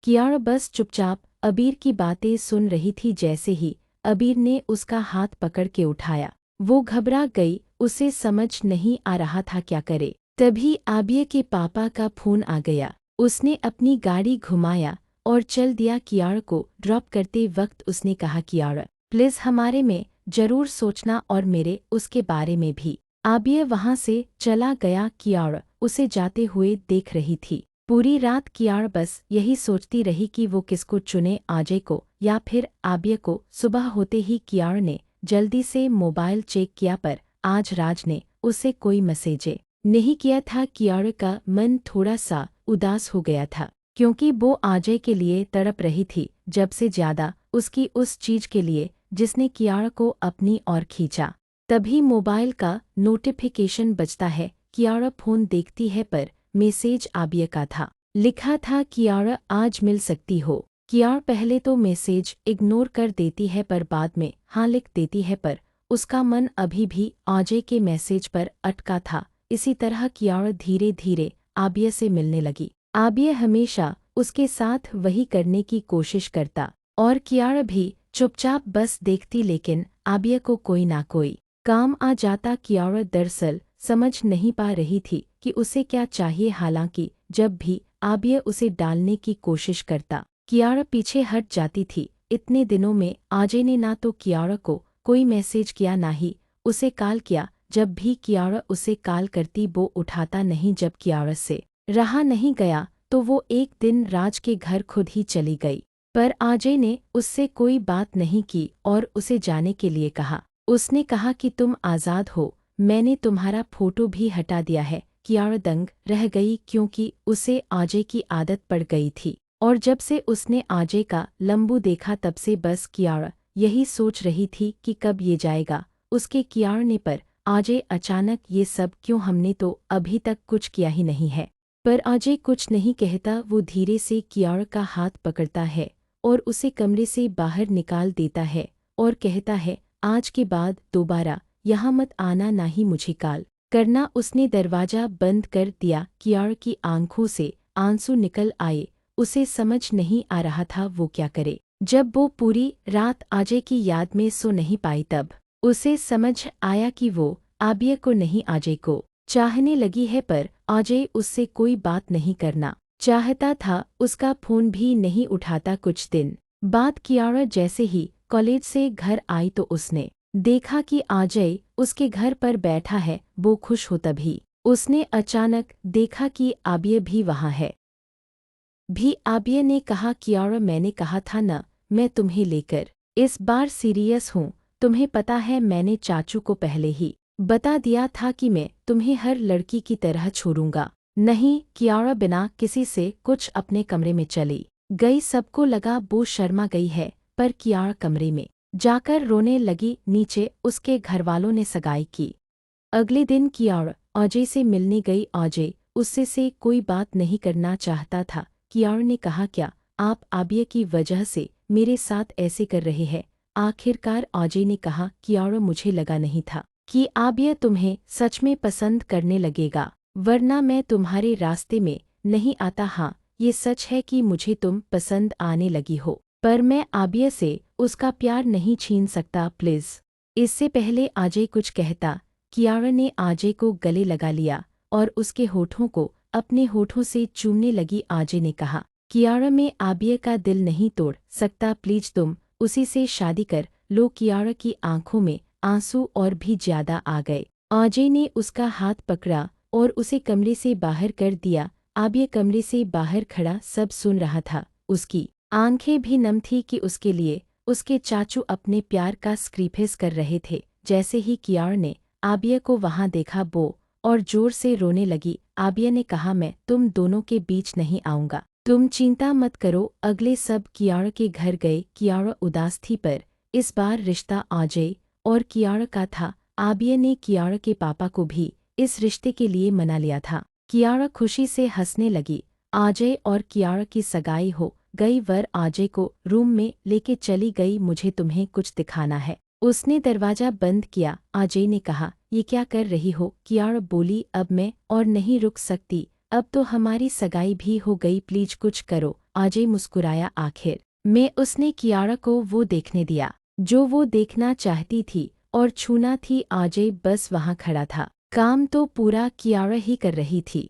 कियारा बस चुपचाप अबीर की बातें सुन रही थी। जैसे ही अबीर ने उसका हाथ पकड़ के उठाया, वो घबरा गई। उसे समझ नहीं आ रहा था क्या करे। तभी आबिया के पापा का फोन आ गया। उसने अपनी गाड़ी घुमाया और चल दिया कियारा को ड्रॉप करते वक्त। उसने कहा, कियारा प्लीज़ हमारे में ज़रूर सोचना और मेरे उसके बारे में भी। आबिया वहाँ से चला गया। कियारा उसे जाते हुए देख रही थी। पूरी रात कियारा बस यही सोचती रही कि वो किसको चुने, अजय को या फिर आबिया को। सुबह होते ही कियारा ने जल्दी से मोबाइल चेक किया, पर आज राज ने उसे कोई मैसेज नहीं किया था। कियारा का मन थोड़ा सा उदास हो गया था, क्योंकि वो अजय के लिए तड़प रही थी, जब से ज़्यादा उसकी उस चीज के लिए जिसने कियारा को अपनी ओर खींचा। तभी मोबाइल का नोटिफिकेशन बजता है। कियारा फोन देखती है, पर मैसेज आबिया का था। लिखा था, कियारा आज मिल सकती हो। कियारा पहले तो मैसेज इग्नोर कर देती है, पर बाद में हाँ लिख देती है, पर उसका मन अभी भी अजय के मैसेज पर अटका था। इसी तरह कियारा धीरे धीरे आबिया से मिलने लगी। आबिया हमेशा उसके साथ वही करने की कोशिश करता और कियारा भी चुपचाप बस देखती, लेकिन आबिया को कोई ना कोई काम आ जाता। कियारा दरअसल समझ नहीं पा रही थी कि उसे क्या चाहिए। हालांकि जब भी आबिया उसे डालने की कोशिश करता, कियारा पीछे हट जाती थी। इतने दिनों में अजय ने ना तो कियारा को कोई मैसेज किया, ना ही उसे कॉल किया। जब भी कियारा उसे कॉल करती, वो उठाता नहीं। जब कियारा से रहा नहीं गया तो वो एक दिन राज के घर खुद ही चली गई, पर अजय ने उससे कोई बात नहीं की और उसे जाने के लिए कहा। उसने कहा कि तुम आज़ाद हो, मैंने तुम्हारा फोटो भी हटा दिया है। कियारा दंग रह गई, क्योंकि उसे अजय की आदत पड़ गई थी और जब से उसने अजय का लंबू देखा, तब से बस कियारा यही सोच रही थी कि कब ये जाएगा उसके कियारा पर। अजय अचानक ये सब क्यों, हमने तो अभी तक कुछ किया ही नहीं है। पर अजय कुछ नहीं कहता। वो धीरे से कियारा का हाथ पकड़ता है और उसे कमरे से बाहर निकाल देता है और कहता है, आज के बाद दोबारा यहाँ मत आना, ना ही मुझे कॉल करना। उसने दरवाजा बंद कर दिया। कियारा की आंखों से आंसू निकल आए। उसे समझ नहीं आ रहा था वो क्या करे। जब वो पूरी रात अजय की याद में सो नहीं पाई, तब उसे समझ आया कि वो आबिया को नहीं अजय को चाहने लगी है। पर अजय उससे कोई बात नहीं करना चाहता था, उसका फोन भी नहीं उठाता। कुछ दिन बाद कियारा जैसे ही कॉलेज से घर आई तो उसने देखा कि अजय उसके घर पर बैठा है। वो खुश हो, तभी उसने अचानक देखा कि आबिया भी वहाँ है। आबिया ने कहा, कियारा मैंने कहा था ना, मैं तुम्हें लेकर इस बार सीरियस हूँ। तुम्हें पता है, मैंने चाचू को पहले ही बता दिया था कि मैं तुम्हें हर लड़की की तरह छोड़ूंगा नहीं। कियारा बिना किसी से कुछ अपने कमरे में चली गई। सबको लगा वो शर्मा गई है, पर कियारा कमरे में जाकर रोने लगी। नीचे उसके घरवालों ने सगाई की। अगले दिन कियारा अजय से मिलने गई। अजय उससे से कोई बात नहीं करना चाहता था। कियारा ने कहा, क्या आप आबिया की वजह से मेरे साथ ऐसे कर रहे हैं? आखिरकार अजय ने कहा, कियारा मुझे लगा नहीं था कि आबिया तुम्हें सच में पसंद करने लगेगा, वरना मैं तुम्हारे रास्ते में नहीं आता। हाँ, ये सच है कि मुझे तुम पसंद आने लगी हो, पर मैं आबिया से उसका प्यार नहीं छीन सकता, प्लीज़। इससे पहले अजय कुछ कहता, कियारा ने अजय को गले लगा लिया और उसके होठों को अपने होठों से चूमने लगी। अजय ने कहा, कियारा मैं आबिया का दिल नहीं तोड़ सकता, प्लीज तुम उसी से शादी कर लो। कियारा की आंखों में आंसू और भी ज्यादा आ गए। अजय ने उसका हाथ पकड़ा और उसे कमरे से बाहर कर दिया। आबिया कमरे से बाहर खड़ा सब सुन रहा था। उसकी आंखें भी नम थी कि उसके लिए उसके चाचू अपने प्यार का स्क्रीफेस कर रहे थे। जैसे ही कियारा ने आबिया को वहां देखा, वो और जोर से रोने लगी। आबिया ने कहा, मैं तुम दोनों के बीच नहीं आऊंगा, तुम चिंता मत करो। अगले सब कियारा के घर गए। कियारा उदास थी, पर इस बार रिश्ता अजय और कियारा का था। आबिया ने कियारा के पापा को भी इस रिश्ते के लिए मना लिया था। कियारा खुशी से हंसने लगी। अजय और कियारा की सगाई हो गई। वर अजय को रूम में लेके चली गई। मुझे तुम्हें कुछ दिखाना है। उसने दरवाजा बंद किया। अजय ने कहा, ये क्या कर रही हो? कियारा बोली, अब मैं और नहीं रुक सकती। अब तो हमारी सगाई भी हो गई, प्लीज कुछ करो। अजय मुस्कुराया। आखिर में उसने कियारा को वो देखने दिया जो वो देखना चाहती थी और छूना थी। अजय बस वहाँ खड़ा था। काम तो पूरा कियारा ही कर रही थी।